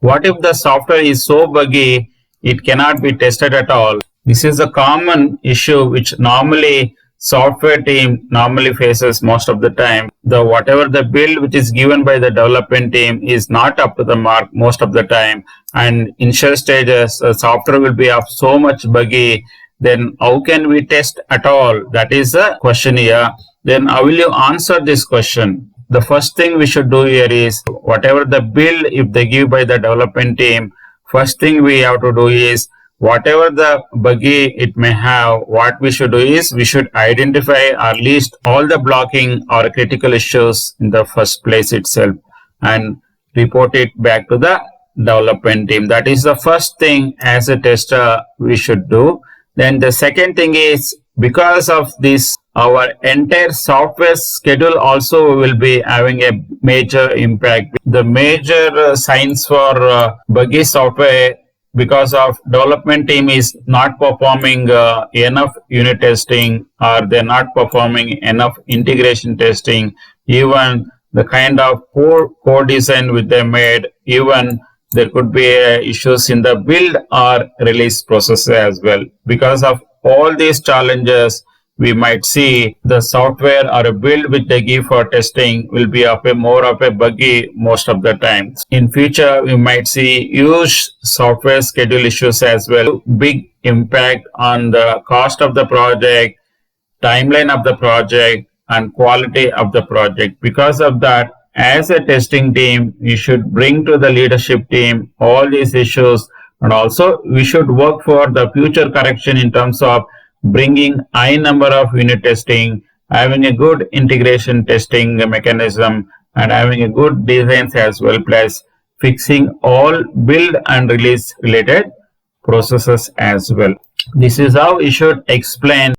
What if the software is so buggy it cannot be tested at all? This is a common issue which normally software team normally faces most of the time. The whatever the build which is given by the development team is not up to the mark most of the time, and initial stages the software will be of so much buggy. Then how can we test at all? That is the question here. Then how will you answer this question? The first thing we should do here is whatever the build if they give by the development team, first thing we have to do is whatever the buggy it may have, what we should do is we should identify or list all the blocking or critical issues in the first place itself and report it back to the development team. That is the first thing as a tester we should do. Then the second thing is, because of this, our entire software schedule also will be having a major impact. The major signs for buggy software, because of development team is not performing enough unit testing, or they're not performing enough integration testing, even the kind of poor code design which they made, even there could be issues in the build or release process as well. Because of all these challenges, we might see the software or a build which they give for testing will be of a more of a buggy most of the time. In future, we might see huge software schedule issues as well, big impact on the cost of the project, timeline of the project, and quality of the project. Because of that, as a testing team, we should bring to the leadership team all these issues, and also we should work for the future correction in terms of bringing high number of unit testing, having a good integration testing mechanism, and having a good designs as well, plus fixing all build and release related processes as well. This is how you should explain